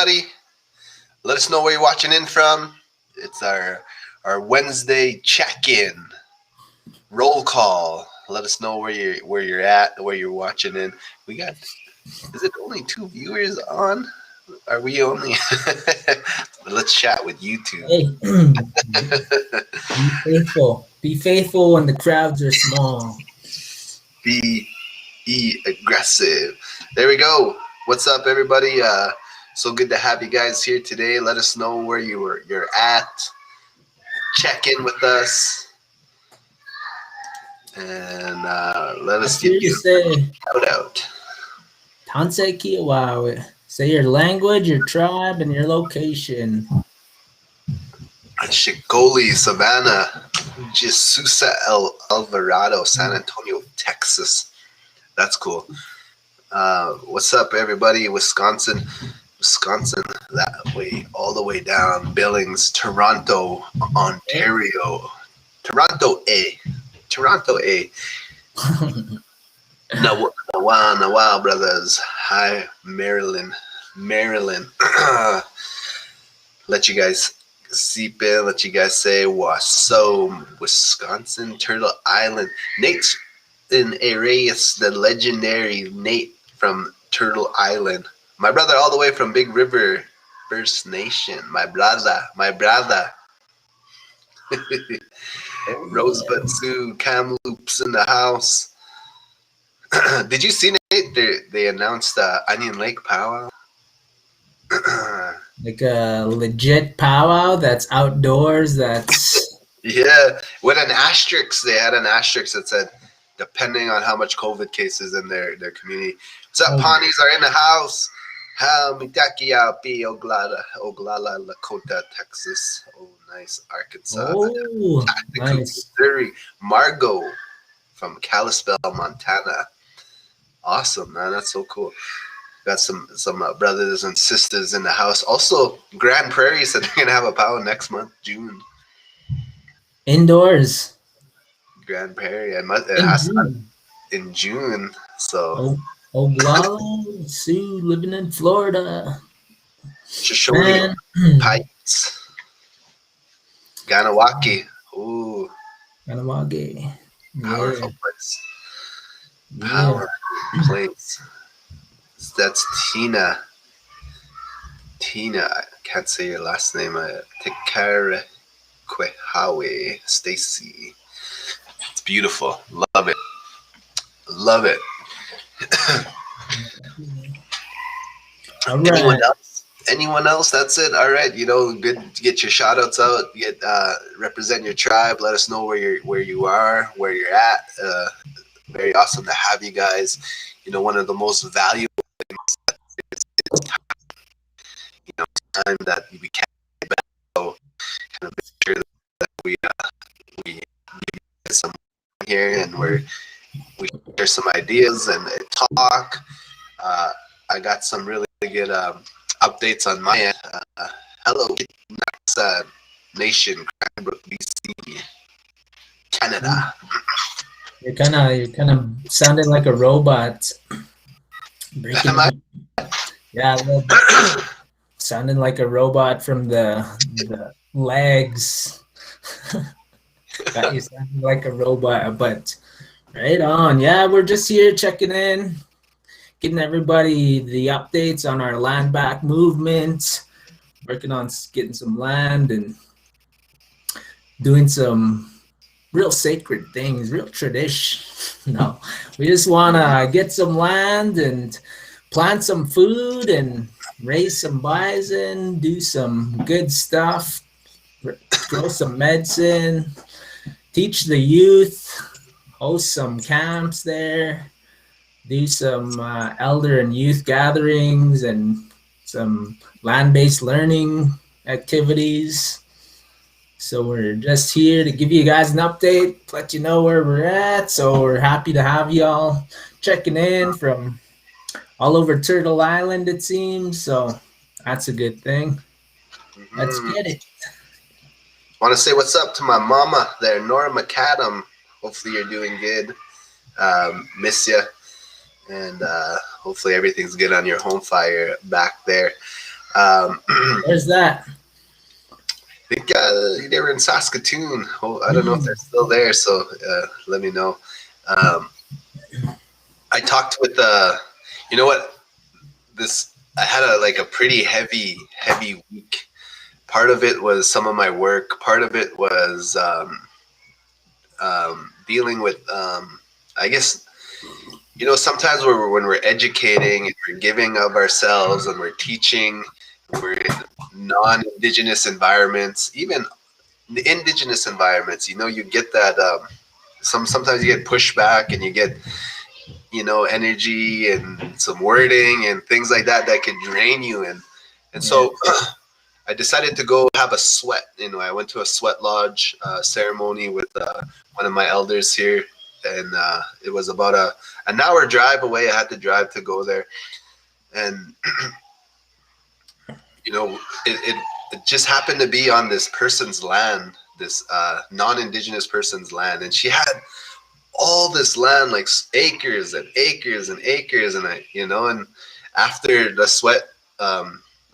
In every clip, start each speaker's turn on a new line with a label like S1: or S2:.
S1: everybody. Let us know where you're watching in from. It's our Wednesday check-in roll call. Let us know where you're at, where you're watching in. We got. Is it only 2 viewers on? Are we only? Let's chat with YouTube.
S2: Hey, be faithful. Be faithful when the crowds are small.
S1: Be aggressive. There we go. What's up, everybody? So good to have you guys here today. Let us know where you're at. Check in with us, and let us give you a shout out.
S2: Tansei Kiwawe. Say your language, your tribe, and your location.
S1: Chicoli, Savannah, Jesusa Alvarado, San Antonio, Texas. That's cool. What's up, everybody? Wisconsin, that way, all the way down. Billings, Toronto, Ontario. Toronto, A. Nawal brothers. Hi, Maryland. Let you guys seep in. Let you guys say Waso, Wisconsin, Turtle Island. Nayte in Arias, the legendary Nayte from Turtle Island. My brother all the way from Big River First Nation. My brother. Rosebud Sue, Kamloops in the house. Did you see Nayte? They announced Onion Lake powwow.
S2: Like a legit powwow that's outdoors.
S1: Yeah, with an asterisk. They had an asterisk that said, depending on how much COVID cases in their community. What's up, Pawnees are in the house. Oglala, Lakota, Texas. Oh, nice. Arkansas.
S2: Oh, nice.
S1: Missouri. Margot from Kalispell, Montana. Awesome, man. That's so cool. Got some brothers and sisters in the house. Also, Grand Prairie said they're going to have a powwow next month, June.
S2: Indoors.
S1: Grand Prairie. It has in June. So.
S2: Oglala, Sue, living in Florida.
S1: Shoshone Heights. Ganawaki. Ooh.
S2: Ganawagi.
S1: Powerful place. Power place. That's Tina. I can't say your last name. Tekare Kwehawe. Stacy. It's beautiful. Love it.
S2: All right.
S1: Anyone else? That's it. All right. Good to get your shout outs out. Get represent your tribe. Let us know where you are, where you're at. Very awesome to have you guys. One of the most valuable things is time. Time that we can't get back. So kind of make sure that we give you guys some here, and we share some ideas and talk. I got some really good updates on my end. Hello, Nation, Cranbrook, BC, Canada.
S2: You're kind of sounding like a robot. Breaking up. Yeah, a little bit. Sounding like a robot from the legs. Got you sounding like a robot, but right on. Yeah, we're just here checking in, getting everybody the updates on our land back movement, working on getting some land and doing some real sacred things, real tradition. No, we just want to get some land and plant some food and raise some bison, do some good stuff, grow some medicine, teach the youth, host some camps there, do some elder and youth gatherings and some land-based learning activities. So we're just here to give you guys an update, let you know where we're at. So we're happy to have y'all checking in from all over Turtle Island, it seems. So that's a good thing. Let's get it.
S1: Want to say what's up to my mama there, Nora McAdam. Hopefully you're doing good. Miss you. And hopefully everything's good on your home fire back there. I
S2: Where's that?
S1: think they were in Saskatoon. Oh, I don't know if they're
S2: Mm,
S1: still there, so let me know. Um, I talked with you know what, this I had a pretty heavy week. Part of it was some of my work. Part of it was dealing with I guess, sometimes when we're educating and we're giving of ourselves and we're teaching, we're in non-indigenous environments, even the indigenous environments. You get that sometimes you get pushback and you get energy and some wording and things like that that could drain you. And
S2: yeah.
S1: so I decided to go have a sweat. I went to a sweat lodge ceremony with one of my elders here, and it was about an hour drive away. I had to drive to go there, and it just happened to be on this person's land, this non-indigenous person's land, and she had all this land, like acres and acres and acres, and and after the sweat,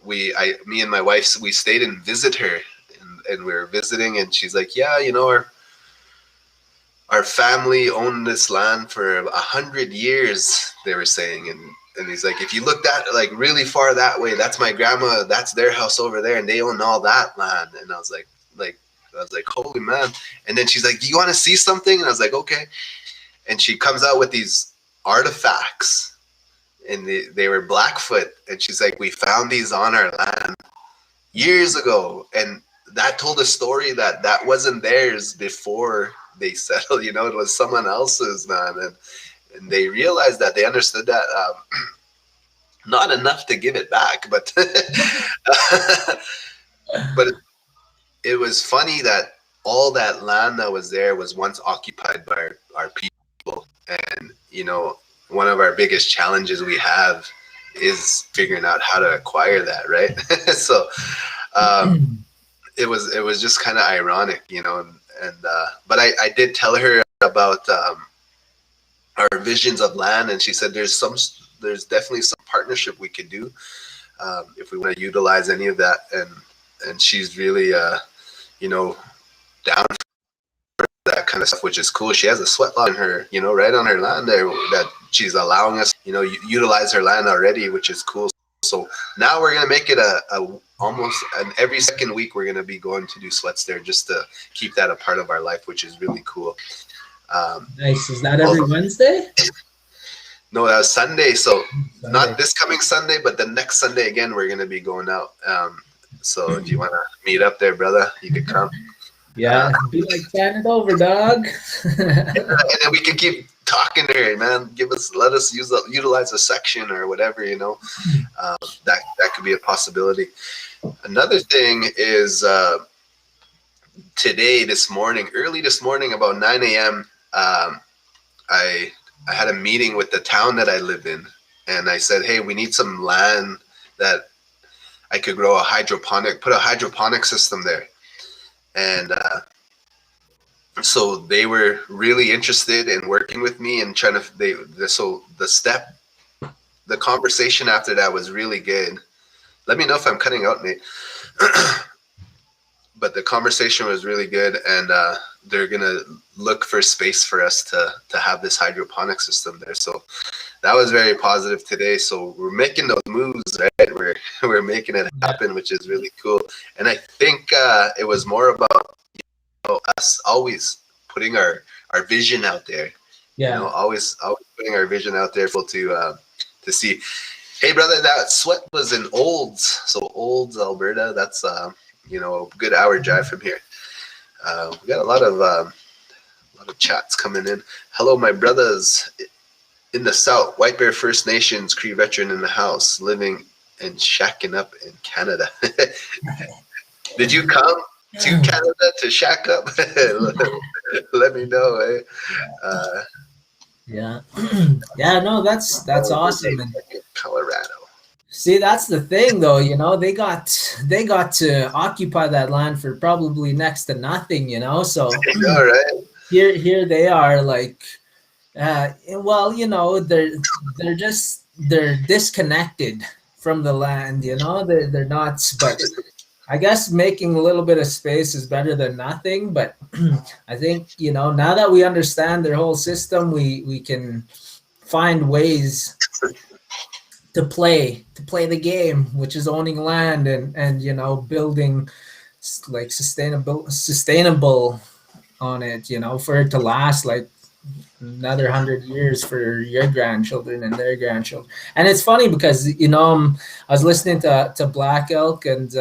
S1: me and my wife, we stayed and visit her, and we were visiting, and she's like, yeah, our family owned this land for 100 years, they were saying, and he's like, if you look that like really far that way, that's my grandma, that's their house over there, and they own all that land. And I was like, holy man. And then she's like, do you want to see something? And I was like, okay. And she comes out with these artifacts, and they were Blackfoot, and she's like, we found these on our land years ago, and that told a story that wasn't theirs before they settled. It was someone else's, man. And they realized that, they understood that, not enough to give it back, but but it was funny that all that land that was there was once occupied by our people. And one of our biggest challenges we have is figuring out how to acquire that, right? So it was just kind of ironic, and but I did tell her about our visions of land, and she said there's definitely some partnership we could do, if we want to utilize any of that. And she's really down for that kind of stuff, which is cool. She has a sweat lodge in her, right on her land there, that she's allowing us, utilize her land already, which is cool. So now we're gonna make it a almost an every second week we're gonna be going to do sweats there, just to keep that a part of our life, which is really cool.
S2: Nice. Is that every Wednesday?
S1: No, that was Sunday. So
S2: Sunday.
S1: not this coming Sunday, but the next Sunday again, we're gonna be going out. So if you want to meet up there, brother, you could come.
S2: Yeah, be like fan it over, dog.
S1: And then we can keep talking to her, man. Let us utilize a section or whatever, that could be a possibility. Another thing is early this morning, about 9 a.m., I had a meeting with the town that I live in, and I said, hey, we need some land that I could put a hydroponic system there. And so they were really interested in working with me and trying to, so the conversation after that was really good. Let me know if I'm cutting out, Nate. But the conversation was really good, and they're gonna look for space for us to have this hydroponic system there. So that was very positive today. So we're making those moves, right? We're making it happen, which is really cool. And I think it was more about us always putting our vision out there.
S2: Yeah.
S1: Always putting our vision out there for people to see. Hey, brother, that sweat was in Olds. So Olds, Alberta. That's a good hour drive from here. We got a lot of chats coming in. Hello, my brothers in the South, White Bear First Nations Cree veteran in the house, living and shacking up in Canada. Did you come to Canada to shack up? Let me know, eh?
S2: Yeah. Yeah, no, that's awesome. And
S1: Colorado.
S2: see, that's the thing though, they got to occupy that land for probably next to nothing, so
S1: I know, right?
S2: here they are, like well, they're disconnected from the land. You know, they're nuts, but I guess making a little bit of space is better than nothing. But I think, you know, now that we understand their whole system, we can find ways to play the game, which is owning land and you know building like sustainable on it. You know, for it to last like another 100 years for your grandchildren and their grandchildren. And it's funny because you know I was listening to Black Elk and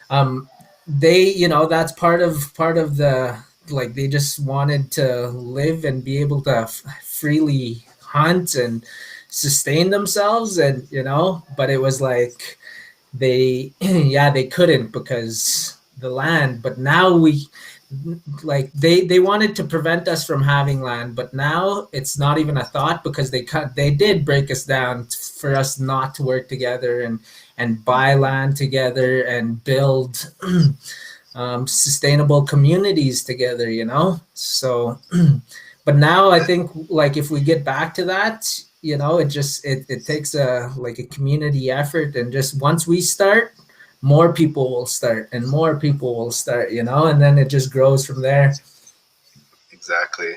S2: um, they you know that's part of the like they just wanted to live and be able to freely hunt and sustain themselves and you know but it was like they yeah they couldn't because the land but now we like they wanted to prevent us from having land but now it's not even a thought because they did break us down for us not to work together and buy land together and build sustainable communities together you know so but now I think like if we get back to that you know it takes a like a community effort and just once we start more people will start and more people will start you know and then it just grows from there.
S1: Exactly.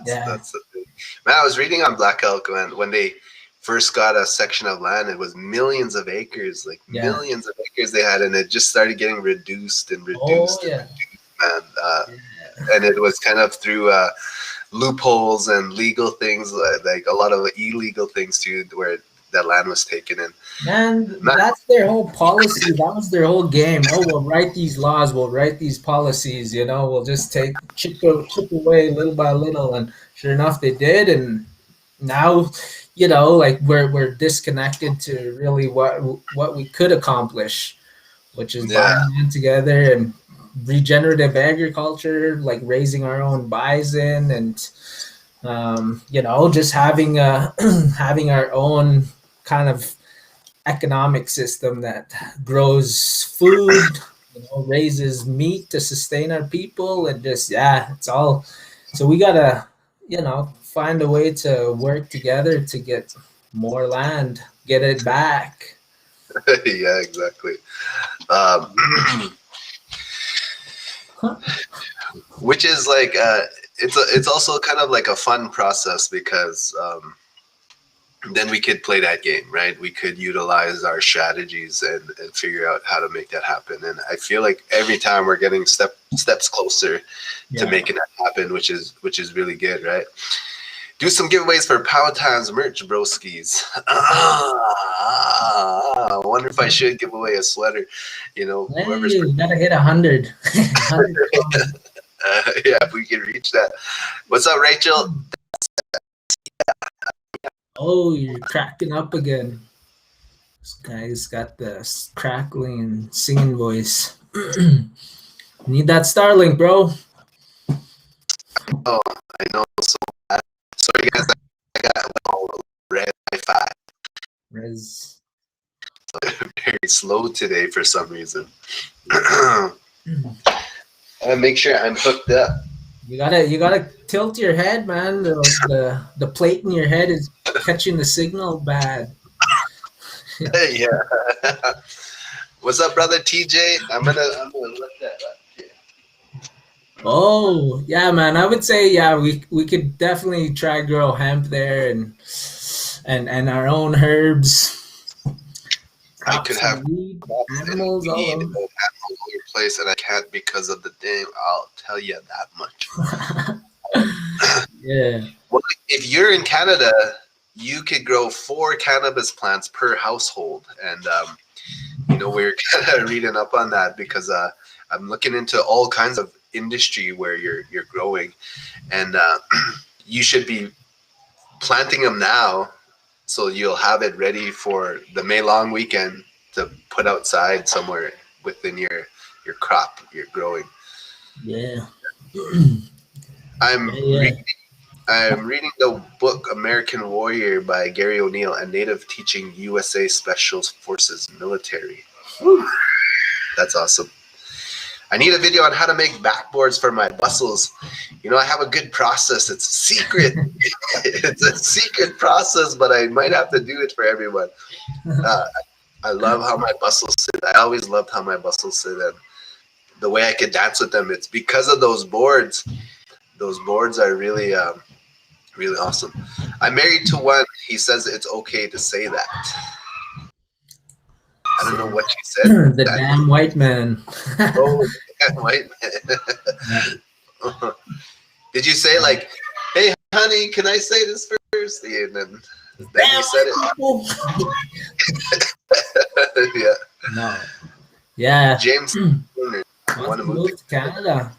S2: Yeah,
S1: That's the thing. Man, I was reading on Black Elk when they first got a section of land. It was millions of acres, like
S2: yeah,
S1: millions of acres they had, and it just started getting reduced and
S2: oh
S1: reduced and
S2: yeah,
S1: reduced, man.
S2: yeah.
S1: And it was kind of through loopholes and legal things, like a lot of illegal things too, where that land was taken in.
S2: Man,
S1: Man,
S2: that's their whole policy. That was their whole game. Oh, we'll write these laws. We'll write these policies. You know, we'll just take chip away little by little. And sure enough, they did. And now, you know, like we're disconnected to really what we could accomplish, which is
S1: yeah,
S2: buying land together and regenerative agriculture, like raising our own bison and you know, just having having our own kind of economic system that grows food, you know, raises meat to sustain our people, and just yeah, it's all. So we gotta, you know, find a way to work together to get more land, get it back.
S1: yeah, exactly. Um, which is like it's also kind of like a fun process because then we could play that game, right? We could utilize our strategies and figure out how to make that happen. And I feel like every time we're getting steps closer to
S2: Yeah.
S1: making that happen, which is really good, right? Do some giveaways for Power Times merch, broskies. I wonder if I should give away a sweater. You know, whoever's
S2: Hey, we gotta hit 100. 100
S1: yeah, if we can reach that. What's up, Rachel?
S2: Oh, you're cracking up again. This guy's got the crackling singing voice. Need that Starlink, bro.
S1: Oh, I know. So sorry, guys. I got all red Wi-Fi.
S2: Res.
S1: Very slow today for some reason. I make sure I'm hooked up.
S2: You gotta tilt your head, man. The plate in your head is catching the signal bad.
S1: Yeah. What's up, brother TJ? I'm gonna look that up.
S2: Oh yeah, man. I would say yeah, we could definitely try grow hemp there and our own herbs,
S1: I
S2: crop
S1: could
S2: some
S1: have
S2: weed,
S1: crops and
S2: animals, all
S1: weed
S2: of
S1: and all over the place, and I can't because of the dam. I'll tell you that much.
S2: them. Yeah.
S1: Well, if you're in Canada, you could grow 4 cannabis plants per household, and you know we're kind of reading up on that because I'm looking into all kinds of industry where you're growing, and you should be planting them now so you'll have it ready for the May long weekend to put outside somewhere within your crop you're growing.
S2: Yeah.
S1: I'm
S2: Yeah, yeah.
S1: reading I'm reading the book American Warrior by Gary O'Neill, a native teaching USA Special Forces military. Woo, that's awesome. I need a video on how to make backboards for my bustles. I have a good process. It's secret. It's a secret process, but I might have to do it for everyone. Uh, I love how my bustles sit. I always loved how my bustles sit, and the way I could dance with them. It's because of those boards. Those boards are really, really awesome. I'm married to one. He says it's okay to say that. I don't know what you said.
S2: The damn white man.
S1: Oh, white
S2: Yeah.
S1: man. Did you say like, "Hey, honey, can I say this first?" And then you said it. Yeah.
S2: No. Yeah.
S1: James,
S2: Wants
S1: want
S2: to
S1: to move
S2: move to Canada.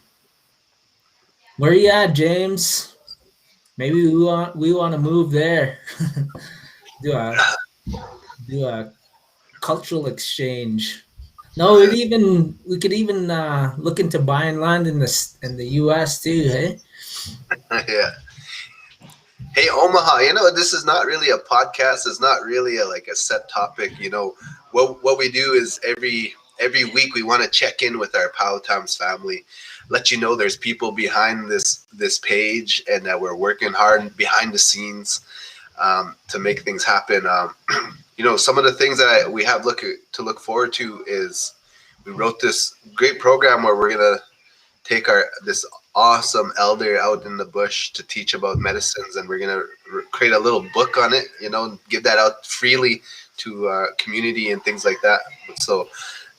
S2: Where you at, James? Maybe we want to move there. do a do a cultural exchange. No, we could even look into buying land in the U.S. too. Hey.
S1: Yeah. Hey, Omaha. This is not really a podcast. It's not really like a set topic. What we do is every week we want to check in with our Powhatams family, let you know there's people behind this page, and that we're working hard behind the scenes to make things happen. Some of the things that we have to look forward to is we wrote this great program where we're gonna take this awesome elder out in the bush to teach about medicines, and we're gonna create a little book on it. Give that out freely to community and things like that. So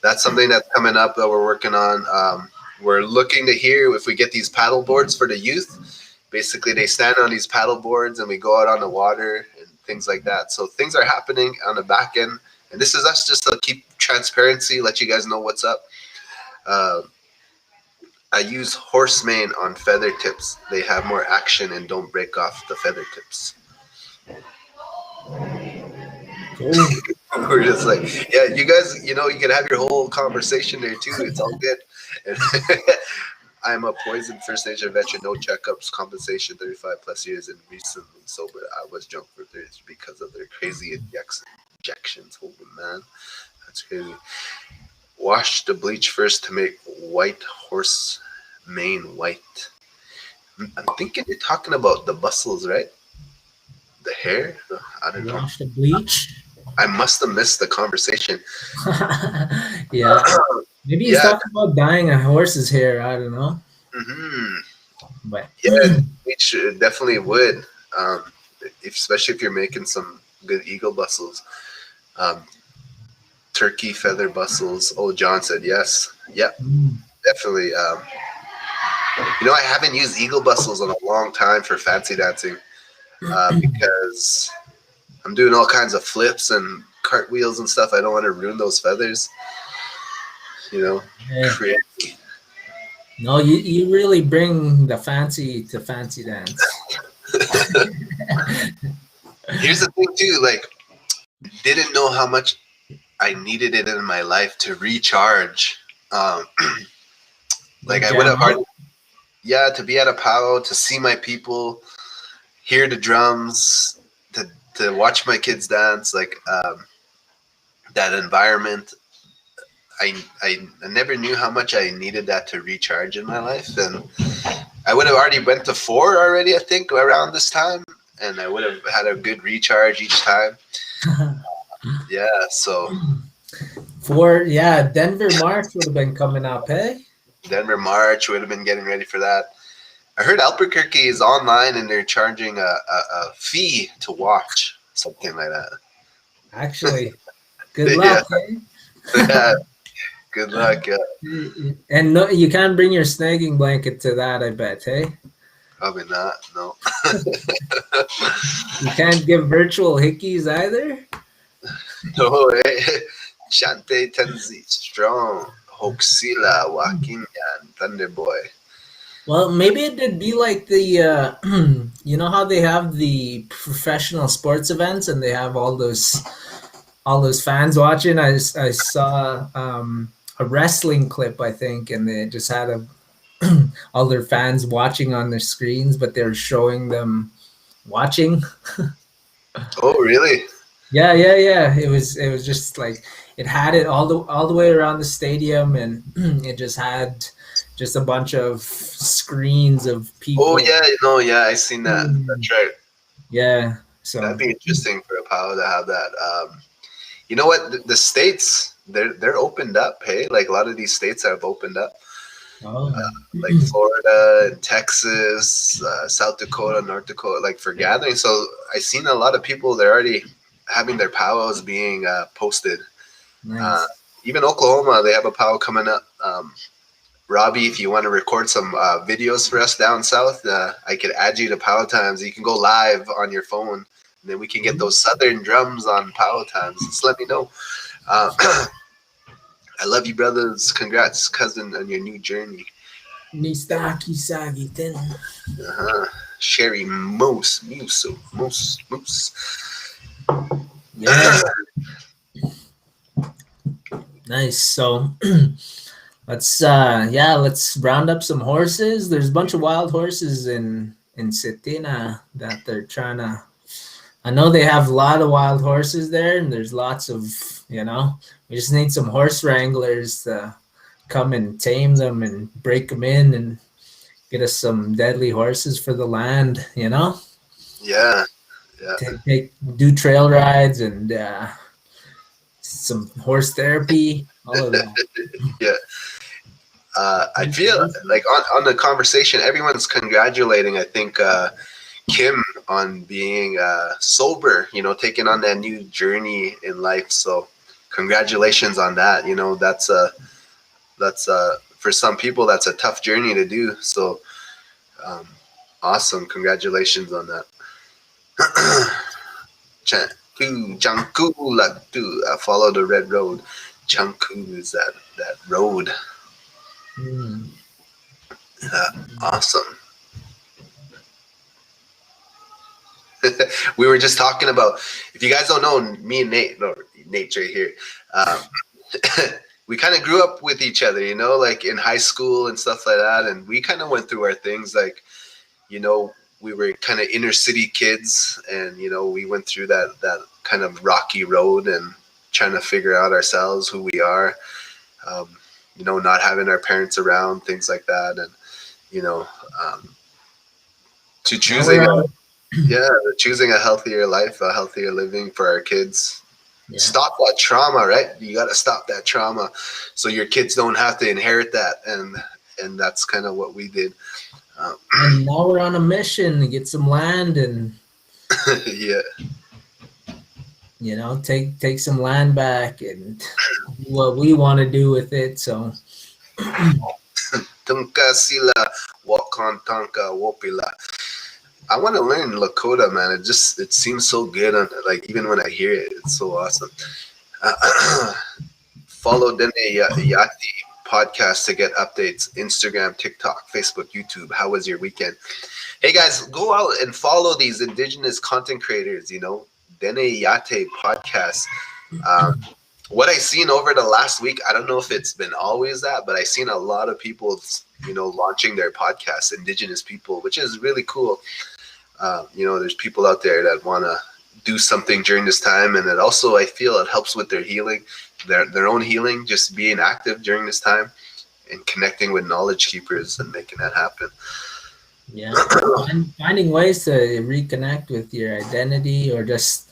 S1: that's something that's coming up that we're working on. We're looking to hear if we get these paddle boards for the youth. Basically, they stand on these paddle boards and we go out on the water and things like that. So things are happening on the back end. And this is us just to keep transparency, let you guys know what's up. I use horse mane on feather tips. They have more action and don't break off the feather tips.
S2: Cool.
S1: We're just like, yeah, you guys, you can have your whole conversation there too. It's all good. And I'm a poisoned First Nation veteran, no checkups, compensation, 35 plus years, and recently sober. I was drunk for 30 years because of their crazy injections. Holy man, that's crazy. Wash the bleach first to make white horse mane white. I'm thinking you're talking about the bustles, right? The hair? I don't know.
S2: Wash the bleach.
S1: I must have missed the conversation.
S2: Yeah. Maybe he's talking about dyeing a horse's hair. I don't know.
S1: Mm-hmm.
S2: But
S1: yeah, bleach definitely would. Especially if you're making some good eagle bustles. Turkey feather bustles. Oh, John said yes. Yep, definitely. I haven't used eagle bustles in a long time for fancy dancing because I'm doing all kinds of flips and cartwheels and stuff. I don't want to ruin those feathers.
S2: Yeah.
S1: Crazy.
S2: No, you really bring the fancy to fancy dance.
S1: Here's the thing too, like, didn't know how much I needed it in my life to recharge. Like I would have to be at a powwow, to see my people, hear the drums, to watch my kids dance, like that environment. I never knew how much I needed that to recharge in my life, and I would have already went to 4 already, I think, around this time, and I would have had a good recharge each time. Yeah, so
S2: 4, Denver March would have been coming up, hey?
S1: Denver March would have been getting ready for that. I heard Albuquerque is online and they're charging a fee to watch, something like that.
S2: Actually, good luck, hey?
S1: Yeah. Good luck.
S2: And no, you can't bring your snagging blanket to that, I bet, hey?
S1: Probably not, no.
S2: You can't give virtual hickeys either?
S1: No, Shante Tenzi, Strong, Hoaxila, Joaquin, Thunderboy.
S2: Well, maybe it would be like the, you know how they have the professional sports events and they have all those fans watching? I saw a wrestling clip, I think, and they just had all their fans watching on their screens, but they were showing them watching.
S1: Oh, really?
S2: Yeah. It was just like it had it all the way around the stadium, and it just had just a bunch of screens of
S1: Oh
S2: people.
S1: yeah, no, yeah, I seen that.
S2: Mm.
S1: That's right.
S2: Yeah, so
S1: That'd be interesting for a power to have that. You know what? The states, they're opened up. Hey, like a lot of these states have opened up,
S2: oh
S1: like Florida and Texas, South Dakota, North Dakota, like for gathering. So I seen a lot of people. They're already having their powwows being posted. Uh,
S2: nice.
S1: Even Oklahoma, they have a powwow coming up. Robbie, if you want to record some videos for us down south, I could add you to Power Times. You can go live on your phone, and then we can get those Southern drums on Power Times. Just let me know. I love you, brothers. Congrats, cousin, on your new journey.
S2: Nistaki Sagiten.
S1: Uh-huh. Sherry Moose, Muso, Moose, Moose.
S2: Yeah, nice. So let's round up some horses. There's a bunch of wild horses in Cetina that they're trying to. I know they have a lot of wild horses there, and there's lots of, we just need some horse wranglers to come and tame them and break them in and get us some deadly horses for the land.
S1: Yeah, yeah,
S2: Do trail rides and some horse therapy, all of that.
S1: yeah. I feel like on the conversation, everyone's congratulating. I think Kim on being sober, taking on that new journey in life. So congratulations on that. That's for some people that's a tough journey to do. So um, awesome, congratulations on that. Chanku Latu, follow the red road. Chanku is that road.
S2: Mm.
S1: Awesome. We were just talking about, if you guys don't know, me and Nate, no, Nate's right here. Um, we kind of grew up with each other, like in high school and stuff like that. And we kind of went through our things, like, we were kind of inner city kids, and we went through that kind of rocky road and trying to figure out ourselves, who we are. Um, not having our parents around, things like that, and um, to
S2: Now we're
S1: choosing
S2: on.
S1: choosing a healthier life, a healthier living for our kids.
S2: Yeah.
S1: Stop that trauma, right? You got to stop that trauma, so your kids don't have to inherit that, and that's kind of what we did. Um,
S2: And now we're on a mission to get some land and
S1: yeah.
S2: take some land back and do what we want to do with it. So
S1: Tunka sila wakon tanka wopila. I want to learn Lakota, man. It seems so good. Like even when I hear it, it's so awesome. Follow Dene Yati podcast to get updates. Instagram, TikTok, Facebook, YouTube. How was your weekend? Hey guys, go out and follow these indigenous content creators. Dene Yate podcast. What I seen over the last week, I don't know if it's been always that, but I seen a lot of people, launching their podcasts, indigenous people, which is really cool. There's people out there that want to do something during this time, and it also, I feel, it helps with their healing, their own healing, just being active during this time and connecting with knowledge keepers and making that happen.
S2: yeah, finding ways to reconnect with your identity, or just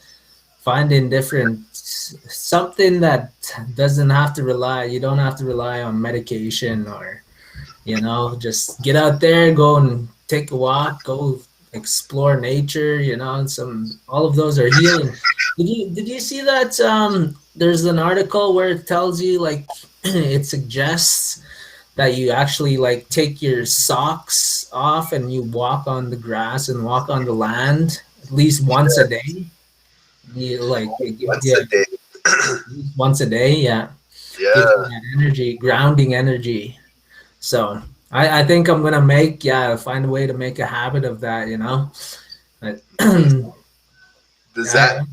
S2: finding different something that doesn't have to rely. You don't have to rely on medication, or just get out there, go and take a walk, go explore nature, and all of those are healing. Did you see that there's an article where it tells you, like, it suggests that you actually like take your socks off and you walk on the grass and walk on the land at least once a day. You like it gives
S1: Once
S2: you
S1: a day.
S2: once a day, yeah. Gives you
S1: Yeah.
S2: that energy, grounding energy. So I think I'm gonna find a way to make a habit of that. But,
S1: Does
S2: I,
S1: that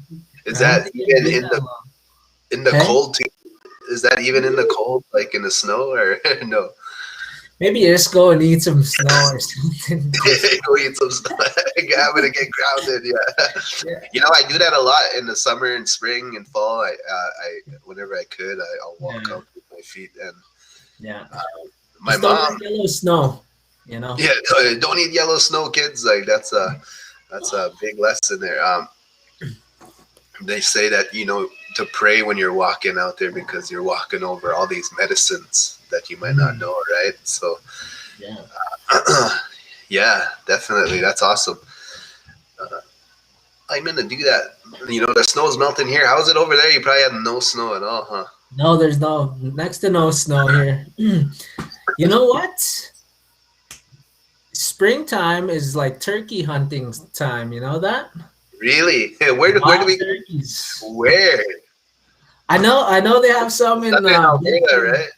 S1: is
S2: I don't
S1: that
S2: think it'll
S1: even
S2: be that long.
S1: in the
S2: Hey,
S1: cold too? Is that even in the cold, like in the snow, or no?
S2: Maybe just go and eat some snow or something. Just
S1: Go eat some stuff. I'm gonna get grounded. Yeah,
S2: yeah,
S1: I do that a lot in the summer and spring and fall. I whenever I could, I'll walk
S2: yeah,
S1: out with my feet. And
S2: yeah.
S1: my
S2: Just don't
S1: mom,
S2: eat yellow snow. You know.
S1: yeah, don't eat yellow snow, kids. Like that's a big lesson there. They say that to pray when you're walking out there because you're walking over all these medicines that you might not
S2: Mm,
S1: know, right? So
S2: yeah.
S1: yeah, definitely, that's awesome. Uh, I'm gonna do that. The snow's melting here. How's it over there? You probably had no snow at all, huh?
S2: No, there's no next to no snow here. You know what? Springtime is like turkey hunting time. You know that?
S1: Really? Hey, where do
S2: Wild
S1: we
S2: turkeys.
S1: where?
S2: I know they have some in
S1: Southern Alberta,
S2: Big-
S1: right?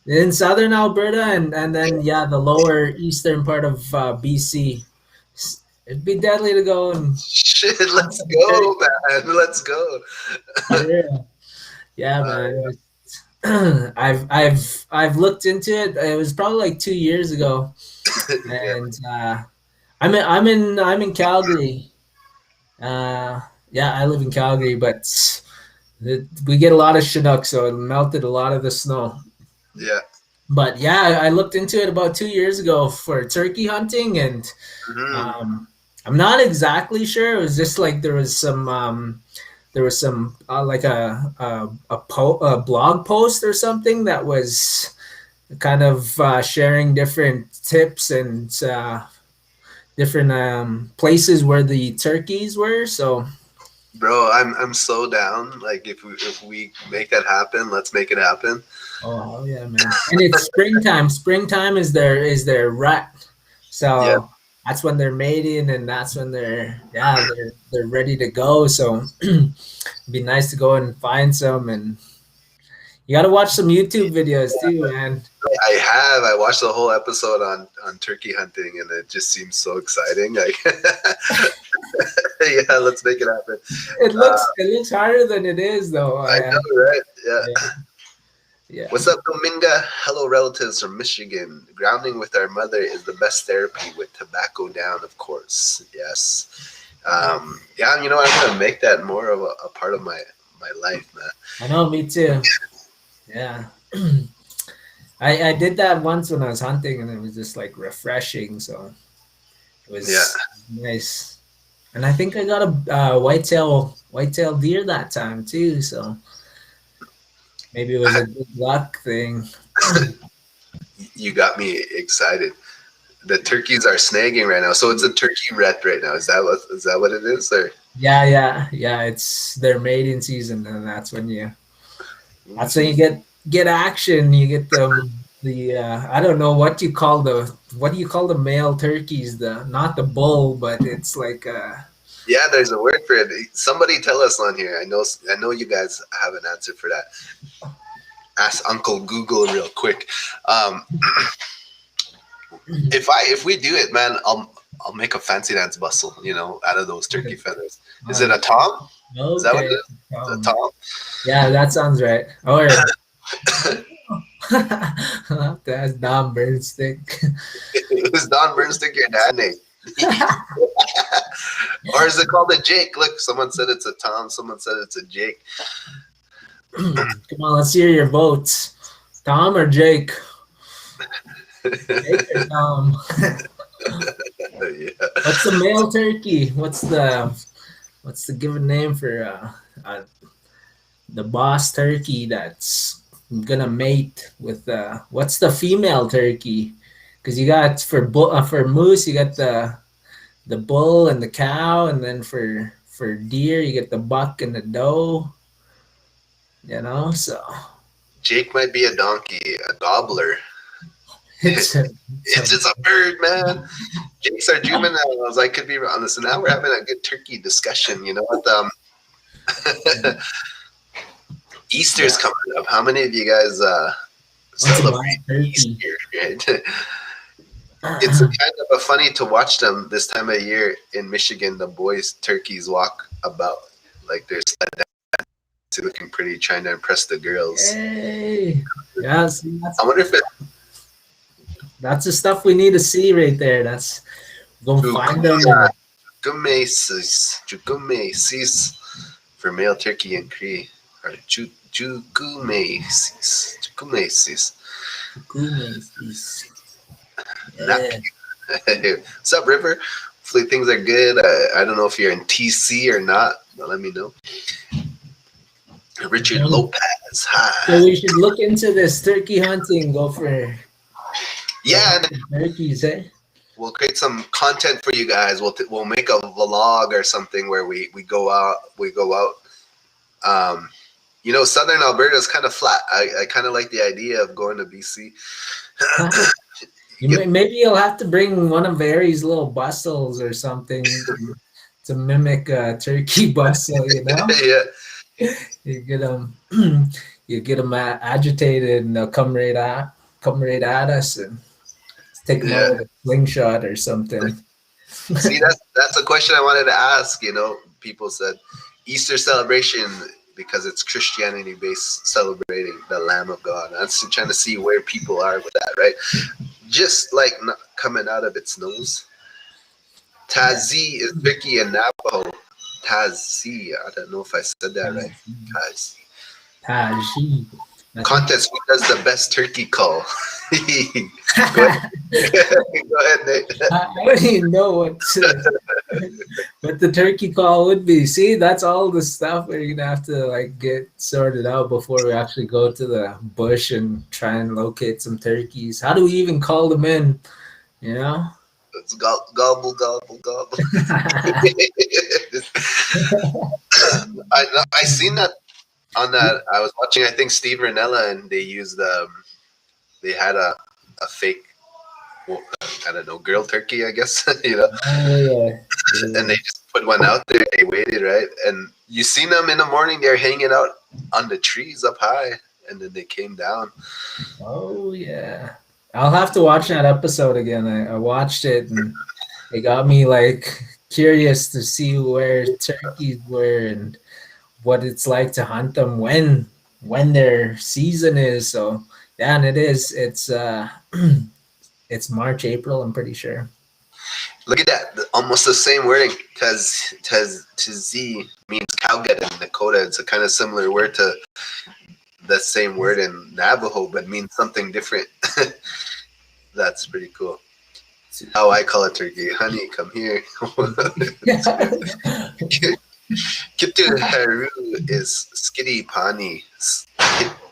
S2: in southern Alberta and then yeah, the lower eastern part of BC. It'd be deadly to go and
S1: Shit,
S2: hunt
S1: let's
S2: some turkey.
S1: go, man. Let's go.
S2: Yeah, yeah, man.
S1: Yeah.
S2: I've looked into it. It was probably like 2 years ago,
S1: Yeah.
S2: and I'm in Calgary. Yeah, I live in Calgary, but we get a lot of Chinook, so it melted a lot of the snow.
S1: Yeah.
S2: But yeah, I looked into it about 2 years ago for turkey hunting, and
S1: Hmm.
S2: um, I'm not exactly sure. It was just like there was some like a blog post or something that was kind of sharing different tips and different places where the turkeys were. So
S1: Bro, I'm so down. Like if we make that happen, let's make it happen.
S2: oh hell yeah, man! And it's springtime. Springtime is their rut.
S1: Yeah.
S2: So that's when they're mating, and that's when they're ready to go. So it'd be nice to go and find some, and you got to watch some YouTube videos too, man.
S1: I have. I watched the whole episode on turkey hunting, and it just seems so exciting. Like, yeah, let's make it happen.
S2: It
S1: Uh,
S2: looks harder than it is, though.
S1: I know, right? Yeah.
S2: Yeah, yeah.
S1: What's up, Dominga? Hello, relatives from Michigan. Grounding with our mother is the best therapy with tobacco down, of course. Yes. Yeah, I'm gonna make that more of a part of my life, man.
S2: I know, me too. Yeah. I did that once when I was hunting, and it was just like refreshing. So it
S1: Yeah.
S2: was nice. And I think I got a whitetail deer that time too. So maybe it was a good luck thing.
S1: You got me excited. The turkeys are snagging right now, so it's a turkey rut right now. Is that what it is? Or
S2: Yeah, yeah, yeah. It's their mating season, and that's when you get action. You get the I don't know what do you call the male turkeys? The not the bull, but it's like
S1: yeah, there's a word for it. Somebody tell us on here. I know you guys have an answer for that. Ask Uncle Google real quick. Um, if we do it, man, I'll make a fancy dance bustle, out of those turkey feathers. Is it a tom? Is that what it
S2: okay.
S1: is? A tom?
S2: Yeah, that sounds right. Or that's Dom Burnstick.
S1: Is Don Bernstick your dad name? Or is it called a Jake? Look, someone said it's a Tom. Someone said it's a Jake.
S2: Come on, let's hear your votes. Tom or Jake? Jake or Tom?
S1: Yeah.
S2: What's the male turkey? What's the given name for the boss turkey that's gonna mate with what's the female turkey? Because you got for moose you got the bull and the cow, and then for deer you get the buck and the doe. So
S1: Jake might be a donkey, a gobbler.
S2: it's a, it's
S1: It's
S2: a
S1: just a bird, man. Jake's our juveniles. I could be wrong. So now we're having a good turkey discussion. You know what? Easter's
S2: yeah.
S1: coming up. How many of you guys
S2: What's a
S1: celebrate
S2: wild turkey?
S1: Easter? Right? It's kind of a funny to watch them this time of year in Michigan. The boys turkeys walk about like they're looking pretty, trying to impress the girls.
S2: Hey, yeah, see, that's
S1: I wonder if
S2: That's the stuff we need to see right there. That's go find them
S1: Jukuya,
S2: and
S1: Jukumesis for male turkey and Cree. Or Jukumesis.
S2: kukumes.
S1: Nap.
S2: Yeah.
S1: What's up, River? Hopefully things are good. I don't know if you're in TC or not, but let me know. Richard Lopez,
S2: So
S1: hi.
S2: we should look into this turkey hunting. Go
S1: Yeah,
S2: hunt
S1: and
S2: some turkeys, eh?
S1: we'll create some content for you guys. We'll make a vlog or something where we go out. Um, Southern Alberta is kind of flat. I kind of like the idea of going to BC. Get,
S2: Maybe you'll have to bring one of Aries' little bustles or something to mimic a turkey bustle. You know,
S1: yeah,
S2: you get them, you get them agitated, and they'll come right at us, and take them out
S1: yeah.
S2: with a slingshot or something.
S1: See, that's a question I wanted to ask. People said Easter celebration because it's Christianity based, celebrating the Lamb of God. I'm just trying to see where people are with that, right? Just like not coming out of its nose.
S2: Yeah.
S1: Tazi is Vicky and Navajo. Tazi, I don't know if I said that right. Tazi.
S2: Taji.
S1: Contest, who does the best turkey call? Go ahead. Go ahead, Nate.
S2: I don't even know what the turkey call would be. See, that's all the stuff we're gonna have to like get sorted out before we actually go to the bush and try and locate some turkeys. How do we even call them in? You know?
S1: It's gobble, gobble, gobble. I seen that on that. I was watching, I think, Steve Ranella, and they had a fake, well, I don't know, girl turkey, I guess,
S2: Oh yeah.
S1: and they just put one out there. They waited, right? And you seen them in the morning, they're hanging out on the trees up high, and then they came down.
S2: Oh yeah. I'll have to watch that episode again. I watched it and it got me like curious to see where turkeys were and what it's like to hunt them when their season is. So yeah, and it is. It's it's March, April, I'm pretty sure.
S1: Look at that, almost the same wording. Tz means cowgut in Dakota. It's a kind of similar word to that same word in Navajo, but means something different. That's pretty cool. How I call it turkey. Honey, come here. Kitu Haru is skitty pani.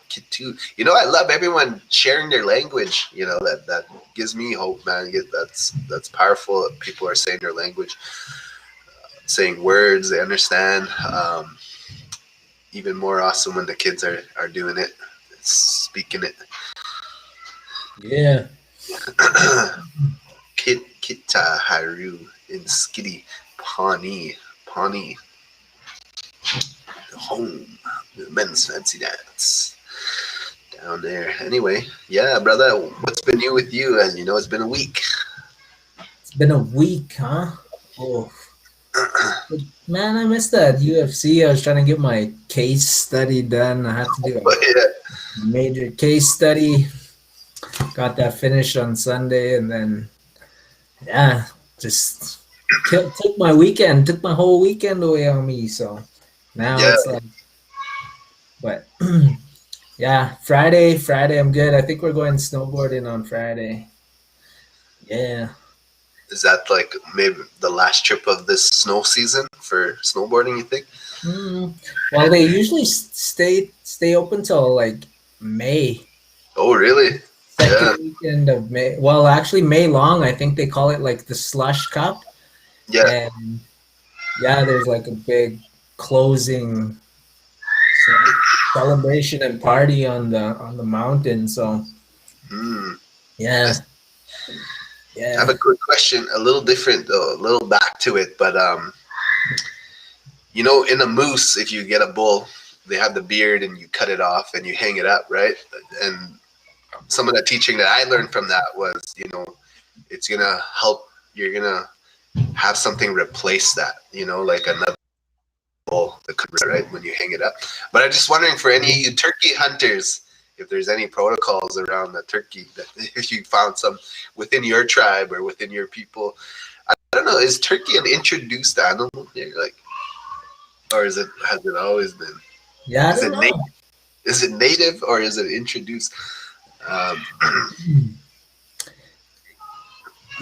S1: Kitu. I love everyone sharing their language. That gives me hope, man. That's powerful. People are saying their language, saying words they understand. Even more awesome when the kids are doing it, speaking it.
S2: Yeah.
S1: Kita Haru in skitty Pawnee, the home, the men's fancy dance down there. Anyway, yeah, brother, what's been new with you? And it's been a week.
S2: It's been a week, huh? Oh man, I missed that UFC. I was trying to get my case study done. I had to do
S1: But yeah,
S2: a major case study. Got that finished on Sunday, and then yeah, just took my weekend, took my whole weekend away on me. So now
S1: yeah.
S2: it's like, but yeah, Friday, I'm good. I think we're going snowboarding on Friday. Yeah.
S1: Is that like maybe the last trip of this snow season for snowboarding? You think?
S2: Well, they usually stay open till like May.
S1: Oh, really?
S2: Second
S1: Yeah,
S2: weekend of May. Well, actually, May long. I think they call it like the Slush Cup,
S1: yeah.
S2: and yeah, there's like a big closing celebration and party on the mountain. So
S1: Hmm.
S2: yeah,
S1: I have
S2: yeah,
S1: a quick question, a little different though, a little back to it, but in a moose, if you get a bull, they have the beard and you cut it off and you hang it up, right? And some of the teaching that I learned from that was, it's gonna help. You're gonna have something replace that, like another bull that comes right when you hang it up. But I'm just wondering for any of you turkey hunters, if there's any protocols around the turkey, that if you found some within your tribe or within your people. I don't know. Is turkey an introduced animal here, like, or is it has it always been?
S2: Yeah, I
S1: Is
S2: don't
S1: it native?
S2: know.
S1: Is it native or is it introduced? Um,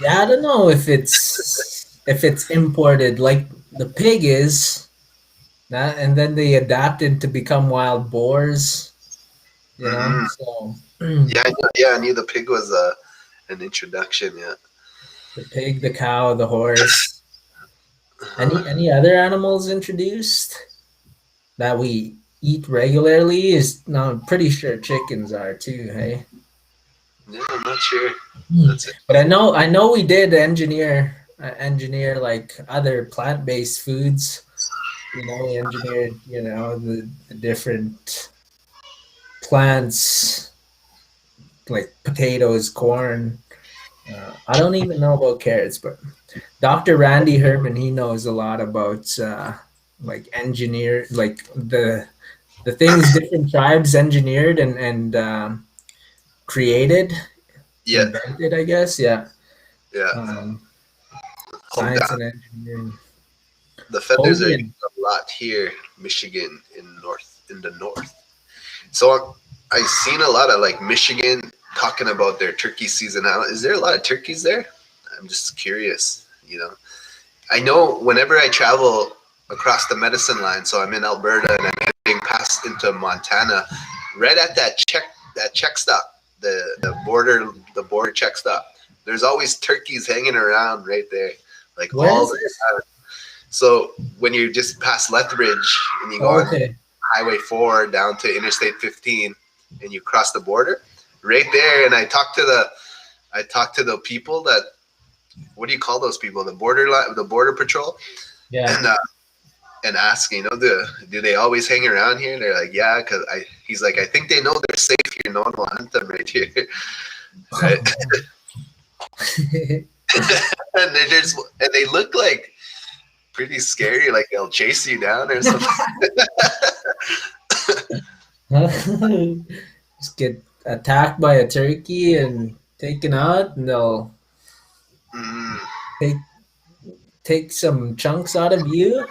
S2: Yeah, I don't know if it's imported like the pig is, and then they adapted to become wild boars. You know,
S1: mhm.
S2: so
S1: Yeah, yeah. I knew the pig was an introduction. Yeah.
S2: the pig, the cow, the horse.
S1: Uh-huh.
S2: Any other animals introduced that we eat regularly is no. I'm pretty sure chickens are too. Hey.
S1: Yeah, I'm not sure.
S2: Hmm.
S1: That's
S2: But
S1: interesting.
S2: I know we did engineer like other plant-based foods. You know, we engineered, the different plants like potatoes, corn. I don't even know about carrots, but Dr. Randy Herman, he knows a lot about like like the things different tribes engineered and created,
S1: Yeah,
S2: invented, I guess. Yeah.
S1: yeah.
S2: Um,
S1: Hold
S2: Science
S1: on.
S2: and engineering.
S1: The feathers are used
S2: Hogan.
S1: a lot here, Michigan, in the north. So I've seen a lot of like Michigan talking about their turkey season. Is there a lot of turkeys there? I'm just curious. I know whenever I travel across the medicine line, so I'm in Alberta and I'm heading past into Montana, right at that check stop, the border check stop. There's always turkeys hanging around right there, like
S2: Where
S1: all
S2: is
S1: the
S2: this?
S1: time. So when you just pass Lethbridge and you go on
S2: Okay.
S1: Highway 4 down to Interstate 15 and you cross the border, right there, and I talked to the people that, what do you call those people? The border patrol,
S2: Yeah.
S1: and ask, do they always hang around here? And they're like, yeah, because he's like, I think they know they're safe here. No one will hunt them right here, right? And they look like pretty scary, like they'll chase you down or something.
S2: Just get attacked by a turkey and taken out, and they'll
S1: Mm,
S2: take take some chunks out of you,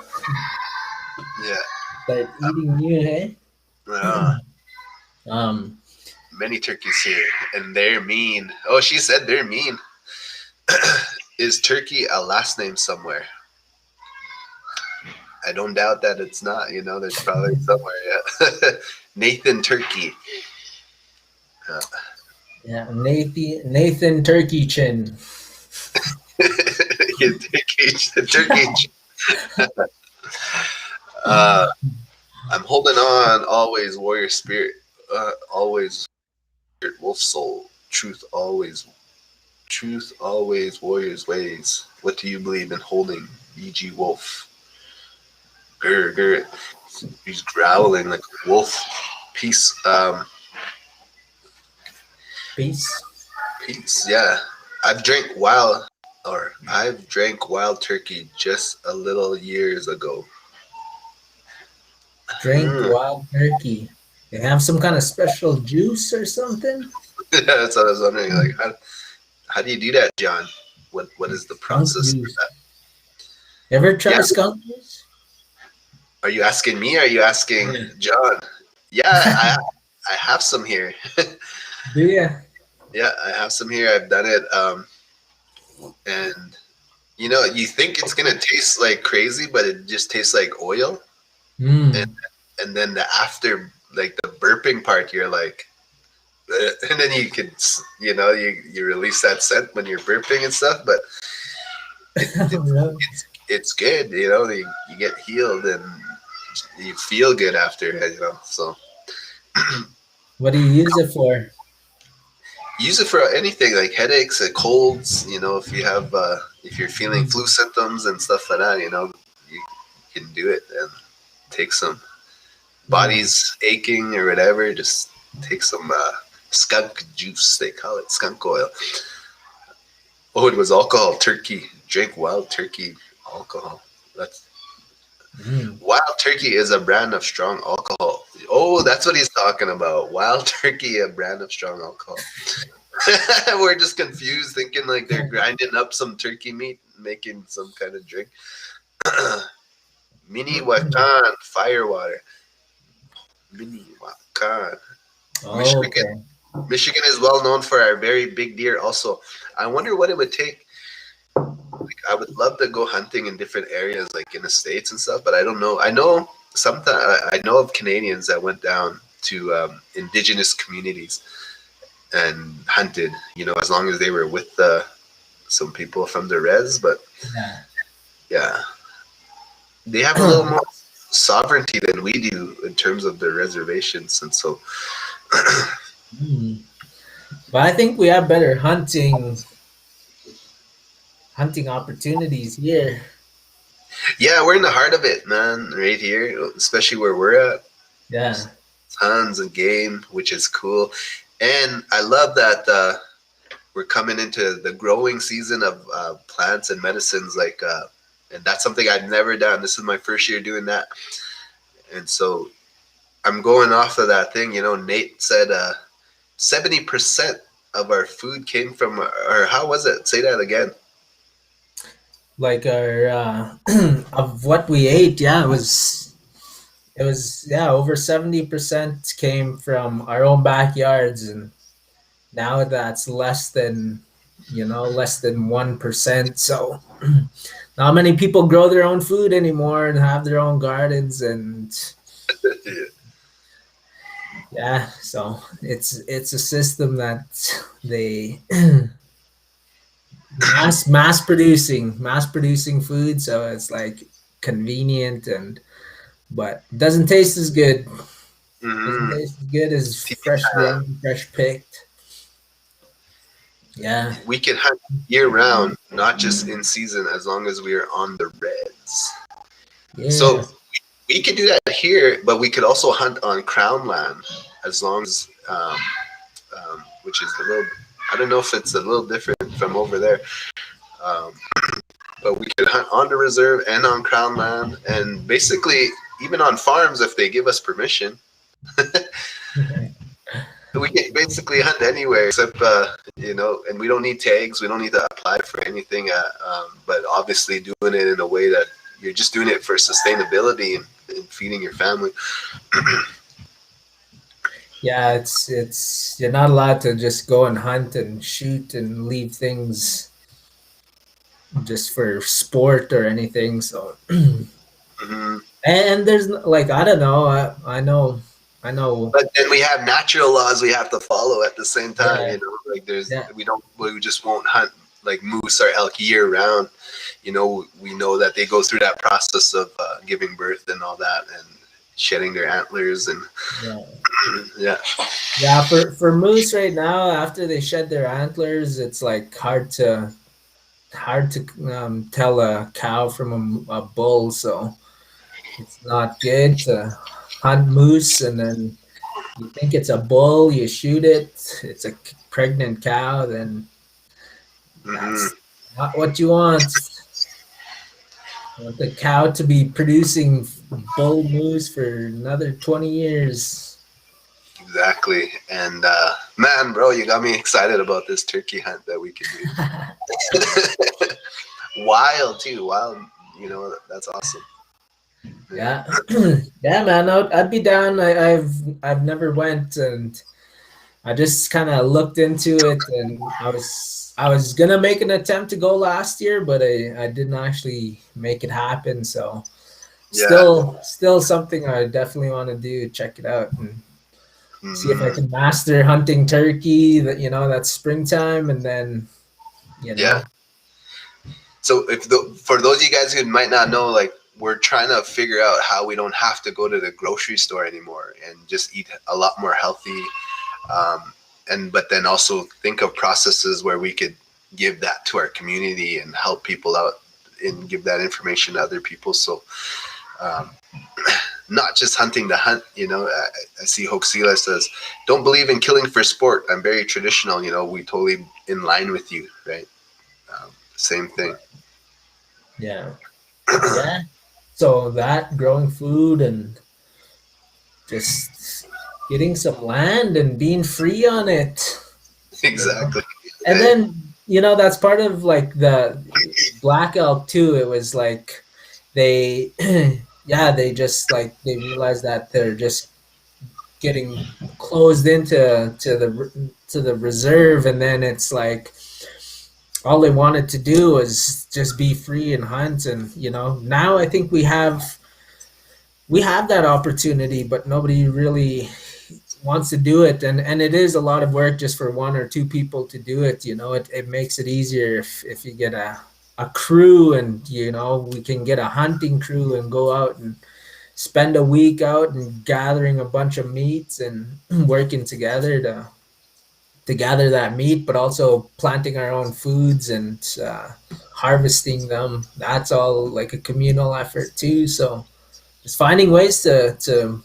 S1: yeah,
S2: start eating you. Hey.
S1: uh,
S2: Um.
S1: many turkeys here, and they're mean. Oh, she said they're mean. Is Turkey a last name somewhere? I don't doubt that it's not. There's probably somewhere. Yeah, Nathan Turkey. Uh,
S2: Yeah. Nathan Turkey Chin.
S1: Turkey. Uh, I'm holding on. Always warrior spirit. Always wolf soul. Truth always warriors ways. What do you believe in holding? E.g. Wolf. Grr, grr. He's growling like a wolf. Peace.
S2: Peace.
S1: Peace. Yeah. I've drank wild turkey just a little years ago.
S2: Drink
S1: Hmm.
S2: wild turkey. They have some kind of special juice or something.
S1: That's what I was wondering. Like, how do you do that, John? What is the
S2: Skunk
S1: process for
S2: juice.
S1: that?
S2: Ever
S1: Yeah.
S2: try skunk juice?
S1: Are you asking me? Or are you asking
S2: Yeah.
S1: John? Yeah, I have some here.
S2: Do ya?
S1: Yeah, I have some here. I've done it. And you think it's gonna taste like crazy, but it just tastes like oil. And
S2: Mm.
S1: and then the after, like the burping part, you're like, and then you can, you release that scent when you're burping and stuff. But it, it's
S2: Really?
S1: it's good. You get healed and you feel good after. So
S2: What do you use it for?
S1: use it for anything like headaches, colds. If you're feeling
S2: Mm.
S1: flu symptoms and stuff like that, you can do it and take some.
S2: Mm.
S1: Body's aching or whatever, just take some skunk juice. They call it skunk oil. Oh, it was alcohol. Turkey. Drink wild turkey alcohol. That's
S2: Mm.
S1: Wild Turkey is a brand of strong alcohol. Oh, that's what he's talking about. Wild Turkey, a brand of strong alcohol. We're just confused, thinking like they're grinding up some turkey meat, making some kind of drink. Mini Wakan, firewater. Mini Wakan.
S2: Oh,
S1: Michigan.
S2: okay.
S1: Michigan is well known for our very big deer. Also, I wonder what it would take. Like, I would love to go hunting in different areas, like in the states and stuff. But I don't know. I know sometimes I know of Canadians that went down to indigenous communities and hunted. You know, as long as they were with some people from the res. But
S2: Yeah.
S1: yeah, they have a little more sovereignty than we do in terms of the reservations, and so
S2: Mm. But I think we have better hunting opportunities here.
S1: yeah, we're in the heart of it, man. Right here, especially where we're at.
S2: Yeah.
S1: Tons of game, which is cool. And I love that we're coming into the growing season of plants and medicines. And that's something I've never done. This is my first year doing that. And so I'm going off of that thing. You know, Nate said 70% of our food came from, or how was it? Say that again.
S2: Like our of what we ate, yeah, it was yeah, over 70% came from our own backyards, and now that's less than 1%. So not many people grow their own food anymore and have their own gardens, and
S1: Yeah.
S2: yeah, so it's a system that they mass producing food, so it's like convenient, and but doesn't taste as good. Doesn't
S1: Mm-hmm.
S2: taste as good as fresh grown, fresh picked. Yeah.
S1: We can hunt year round, not just in season, as long as we are on the reds.
S2: Yeah.
S1: So we could do that here, but we could also hunt on crown land as long as, which is a little, I don't know if it's a little different from over there, um, but we could hunt on the reserve and on crown land, and basically even on farms if they give us permission. We can basically hunt anywhere except, and we don't need tags. We don't need to apply for anything. But obviously, doing it in a way that you're just doing it for sustainability and feeding your family.
S2: Yeah, it's you're not allowed to just go and hunt and shoot and leave things just for sport or anything. So
S1: Hmm.
S2: and there's like I don't know, I know.
S1: But then we have natural laws we have to follow at the same time.
S2: Yeah,
S1: Like
S2: yeah,
S1: we just won't hunt like moose or elk year round. We know that they go through that process of giving birth and all that, and shedding their antlers, and
S2: yeah.
S1: yeah.
S2: Yeah, for moose right now, after they shed their antlers, it's like hard to tell a cow from a bull. So it's not good to hunt moose, and then you think it's a bull, you shoot it, it's a pregnant cow, then
S1: Hmm.
S2: that's not what you want. You want the cow to be producing bull moose for another 20 years.
S1: Exactly. And man, bro, you got me excited about this turkey hunt that we can do. Wild too. Wild. That's awesome. Yeah.
S2: Yeah, yeah, man. I'd be down. I've never went, and I just kind of looked into it, and I was gonna make an attempt to go last year, but I didn't actually make it happen. So
S1: Yeah.
S2: still something I definitely want to do. Check it out and see if I
S1: Hmm.
S2: can master hunting turkey. That's springtime, and then you
S1: Yeah.
S2: know,
S1: So for those of you guys who might not know, like we're trying to figure out how we don't have to go to the grocery store anymore and just eat a lot more healthy, um, and but then also think of processes where we could give that to our community and help people out and give that information to other people. So um, not just hunting to hunt. I see Hoaxila says, "Don't believe in killing for sport. I'm very traditional." We totally in line with you, right? Same thing.
S2: yeah, yeah. so that growing food and just getting some land and being free on it, you know.
S1: Exactly.
S2: And
S1: Eh?
S2: then that's part of like the Black Elk too. It was like they yeah, they just like they realized that they're just getting closed into to the reserve, and then it's like all they wanted to do was just be free and hunt. And now I think we have that opportunity, but nobody really wants to do it. And it is a lot of work just for one or two people to do it. It makes it easier if you get a crew, and we can get a hunting crew and go out and spend a week out and gathering a bunch of meats and working together to gather that meat, but also planting our own foods and harvesting them. That's all like a communal effort too. So just finding ways to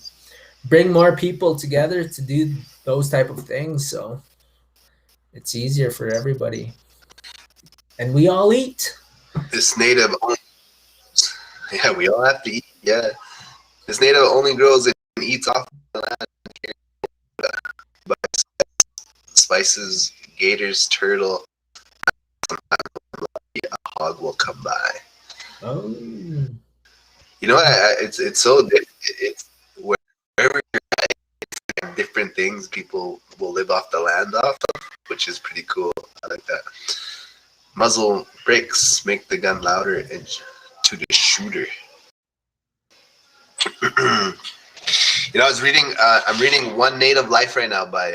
S2: bring more people together to do those type of things, so it's easier for everybody, and we all eat.
S1: This native, yeah, we all have to eat. Yeah, this native only grows and eats off the land, but spices, gators, turtle, a hog will come by.
S2: Oh.
S1: You know, it's so it's wherever different things people will live off the land off of, which is pretty cool. I like that. Muzzle brakes make the gun louder and to the shooter. I was reading. I'm reading One Native Life right now by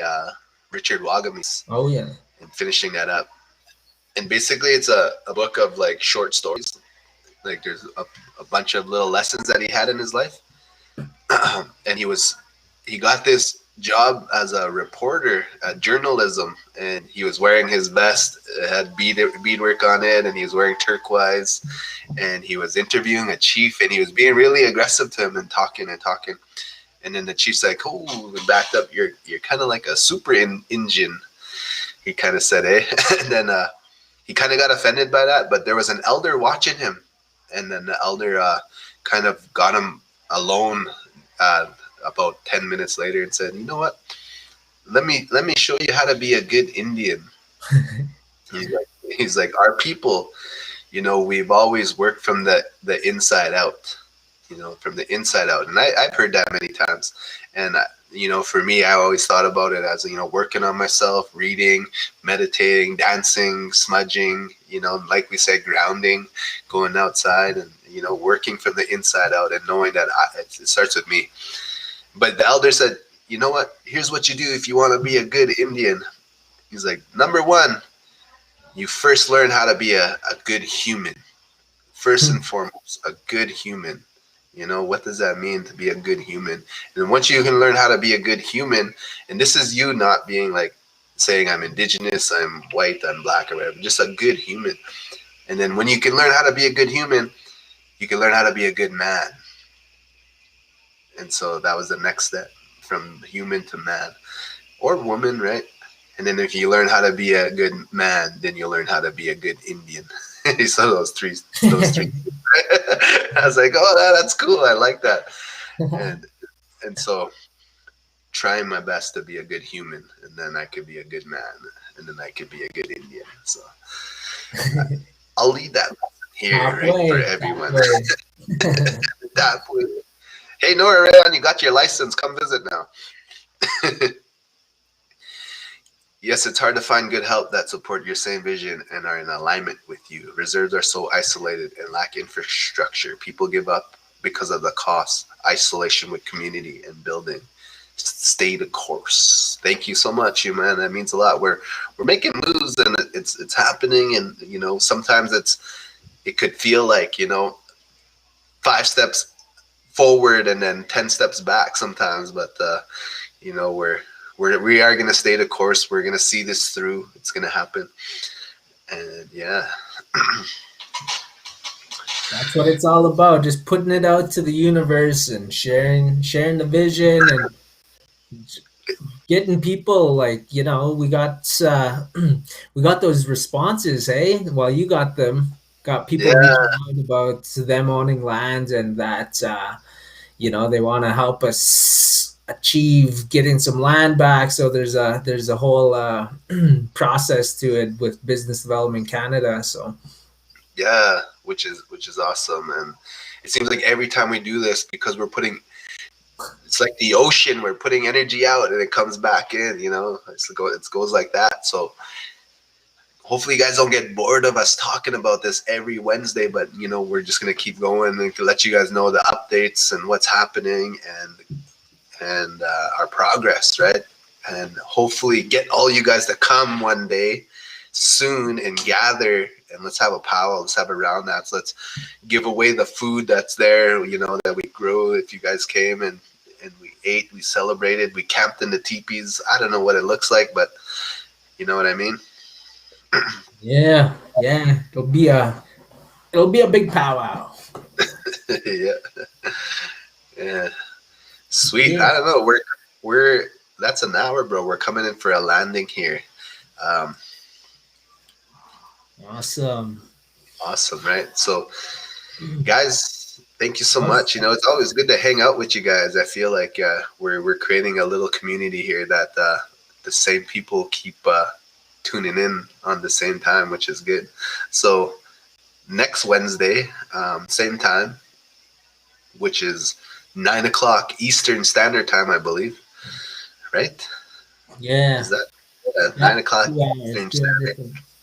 S1: Richard Wagamis,
S2: Oh yeah.
S1: and finishing that up. And basically, it's a book of like short stories. Like there's a bunch of little lessons that he had in his life, and he got this job as a reporter at journalism, and he was wearing his vest. It had beadwork on it, and he was wearing turquoise, and he was interviewing a chief, and he was being really aggressive to him and talking and talking. And then the chief's like, "Oh, backed up. You're kind of like a super engine." He kind of said, "Eh," and then he kind of got offended by that. But there was an elder watching him, and then the elder kind of got him alone about 10 minutes later and said, "You know what? Let me show you how to be a good Indian." He's like, our people, we've always worked from the inside out, from the inside out. And I've heard that many times. And, for me, I always thought about it as, working on myself, reading, meditating, dancing, smudging, like we said, grounding, going outside and, working from the inside out and knowing that it starts with me. But the elder said, "You know what? Here's what you do if you want to be a good Indian." He's like, number one, you first learn how to be a good human. First and foremost, a good human. What does that mean to be a good human? And once you can learn how to be a good human, and this is you not being like saying I'm indigenous, I'm white, I'm black, or whatever, just a good human. And then when you can learn how to be a good human, you can learn how to be a good man. And so that was the next step from human to man or woman, right? And then if you learn how to be a good man, then you'll learn how to be a good Indian. So those three. I was like, oh, that's cool. I like that. And so trying my best to be a good human, and then I could be a good man, and then I could be a good Indian. So I'll leave that here, right, for everyone. That way. Hey, Nora Rayon, you got your license. Come visit now. Yes, it's hard to find good help that support your same vision and are in alignment with you. Reserves are so isolated and lack infrastructure. People give up because of the cost, isolation with community and building. Stay the course. Thank you so much, you man. That means a lot. We're making moves, and it's happening. And sometimes it could feel like 5 steps forward and then 10 steps back sometimes, but we are going to stay the course. We're going to see this through. It's going to happen. And yeah.
S2: That's what it's all about. Just putting it out to the universe and sharing the vision and getting people like, we got we got those responses, hey? Well, you got them. Got people
S1: Yeah,
S2: reaching out about them owning land and that they want to help us achieve getting some land back. So there's a whole process to it with Business Development Canada. So
S1: yeah, which is awesome. And it seems like every time we do this, because it's like the ocean, we're putting energy out and it comes back in. It goes like that. So hopefully you guys don't get bored of us talking about this every Wednesday, but we're just gonna keep going and let you guys know the updates and what's happening and our progress, right? And hopefully get all you guys to come one day soon and gather and let's have a powwow. Let's have a round dance. Let's give away the food that's there, that we grow. If you guys came and we ate, we celebrated, we camped in the teepees. I don't know what it looks like, but you know what I mean?
S2: yeah, it'll be a big powwow.
S1: Yeah. Yeah. Sweet.
S2: Yeah,
S1: I don't know. We're that's an hour, bro. We're coming in for a landing here. Um,
S2: awesome.
S1: awesome, right? So, guys, thank you so
S2: Awesome.
S1: much. It's always good to hang out with you guys. I feel like we're creating a little community here that the same people keep tuning in on the same time, which is good. So next Wednesday, same time, which is 9 o'clock Eastern Standard Time, I believe. Right?
S2: Yeah,
S1: Is that
S2: yeah,
S1: 9 o'clock
S2: 2 hours,
S1: Eastern
S2: 2 hour
S1: Standard?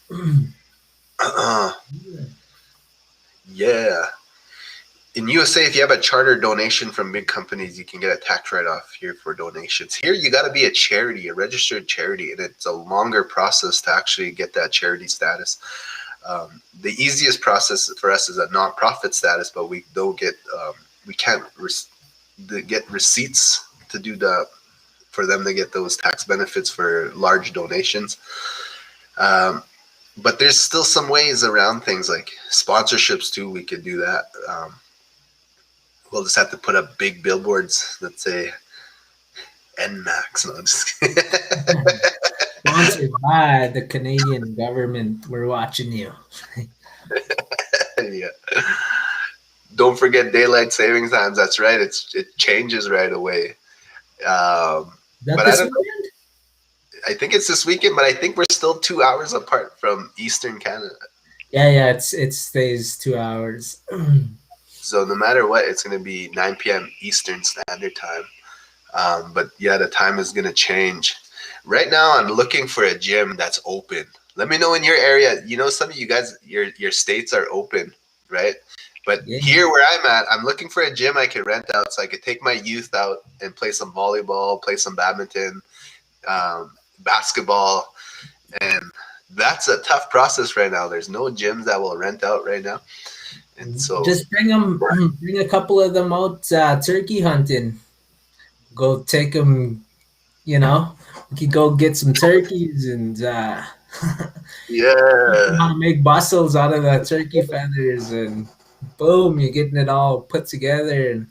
S2: difference.
S1: Yeah. In USA, if you have a charter donation from big companies, you can get a tax write-off here for donations. Here, you got to be a registered charity, and it's a longer process to actually get that charity status. The easiest process for us is a nonprofit status, but we don't get, we can't get receipts to do for them to get those tax benefits for large donations. But there's still some ways around things like sponsorships too. We could do that. We'll just have to put up big billboards that say NMAX. No, I'm just kidding.
S2: Sponsored by the Canadian government. We're watching you.
S1: Yeah. Don't forget daylight savings times. That's right. It changes right away.
S2: Is that
S1: But I
S2: this
S1: don't know.
S2: weekend?
S1: I think it's this weekend, but I think we're still 2 hours apart from Eastern Canada.
S2: Yeah. It stays 2 hours.
S1: So no matter what, it's going to be 9 p.m. Eastern Standard Time. But yeah, the time is going to change. Right now, I'm looking for a gym that's open. Let me know in your area. Some of you guys, your states are open, right? But
S2: Yeah.
S1: here where I'm at, I'm looking for a gym I could rent out so I could take my youth out and play some volleyball, play some badminton, basketball. And that's a tough process right now. There's no gyms that will rent out right now. And so,
S2: Just bring a couple of them out turkey hunting. Go take them. We could go get some turkeys and how
S1: yeah,
S2: to make bustles out of the turkey feathers, and boom, you're getting it all put together. And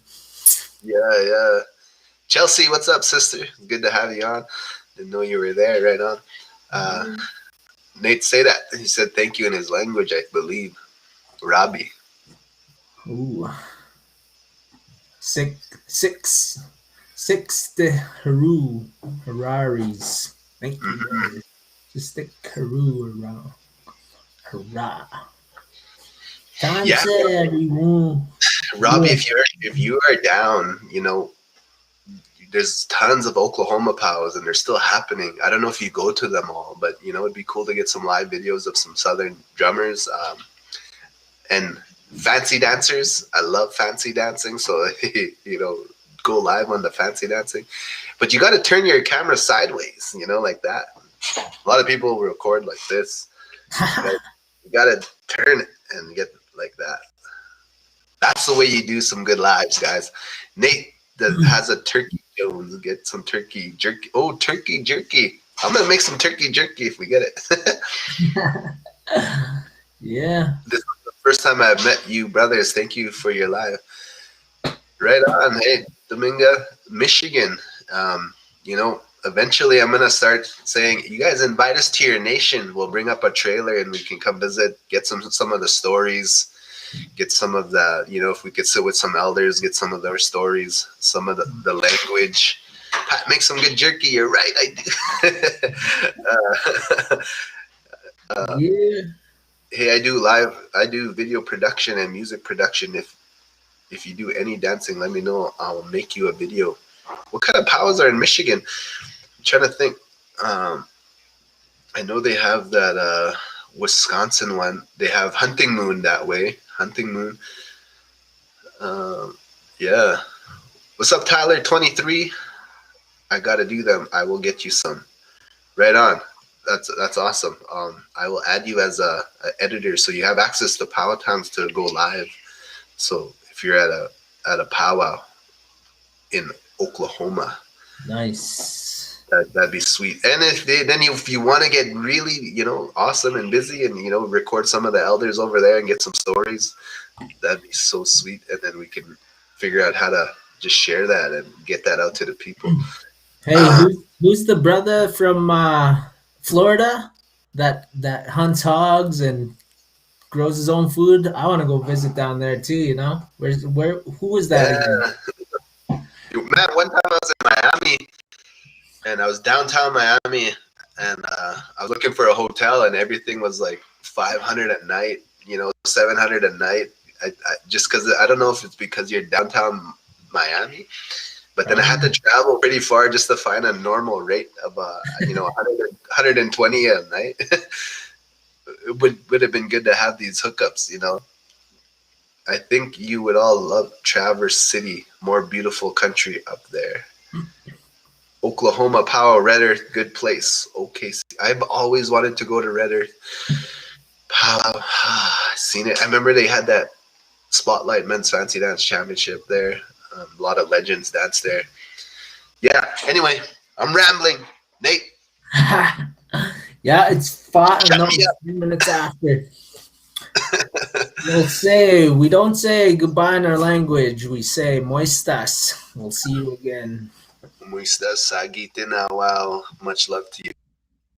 S1: yeah. Chelsea, what's up, sister? Good to have you on. Didn't know you were there. Right on. Uh, Nate, say that. He said thank you in his language, I believe. Robbie.
S2: ooh, six the Harari's. Thank you,
S1: Mhm.
S2: brother. Just stick Haru around. Hurrah. Time
S1: Yeah,
S2: said everyone.
S1: Robbie, if you are down, there's tons of Oklahoma POWs and they're still happening. I don't know if you go to them all, but it'd be cool to get some live videos of some Southern drummers and fancy dancers. I love fancy dancing, so go live on the fancy dancing. But you got to turn your camera sideways, like that. A lot of people record like this. You got to turn it and get like that. That's the way you do some good lives, guys. Nate that has a turkey Jones. Get some turkey jerky. Oh, turkey jerky. I'm gonna make some turkey jerky if we get it.
S2: Yeah.
S1: This is the first time I've met you, brothers. Thank you for your live. Right on. Hey, Dominga, Michigan. eventually I'm gonna start saying, you guys invite us to your nation. We'll bring up a trailer and we can come visit, get some of the stories, get some of the, if we could sit with some elders, get some of their stories, some of the language. Pat, make some good jerky. You're right, I do.
S2: Yeah.
S1: Hey, I do video production and music production. If you do any dancing, let me know. I'll make you a video. What kind of powwows are in Michigan? I'm trying to think. I know they have that Wisconsin one. They have Hunting Moon that way. Hunting Moon. Yeah. What's up, Tyler? 23. I gotta do them. I will get you some. Right on. That's awesome. I will add you as a editor, so you have access to powwow times to go live. So if you're at a powwow in Oklahoma,
S2: Nice.
S1: that'd be sweet. And if you want to get really awesome and busy and record some of the elders over there and get some stories, that'd be so sweet. And then we can figure out how to just share that and get that out to the people.
S2: Hey, who's the brother from Florida that hunts hogs and grows his own food? I want to go visit down there too. Who is that again?
S1: Man, one time I was in Miami, and I was downtown Miami, and I was looking for a hotel, and everything was like $500 a night, $700 a night. Just because I don't know if it's because you're downtown Miami, but then I had to travel pretty far just to find a normal rate of 120 a night. It would have been good to have these hookups. I think you would all love Traverse City, more beautiful country up there. Oklahoma, Powell, Red Earth, good place. Okay, I've always wanted to go to Red Earth. Powell, seen it. I remember they had that Spotlight Men's Fancy Dance Championship there. A lot of legends dance there. Yeah. Anyway, I'm rambling. Nate.
S2: Yeah, it's 3 minutes after. We don't say goodbye in our language. We say moistas. We'll see you again.
S1: Moistas, sagite na wow. Much love to you.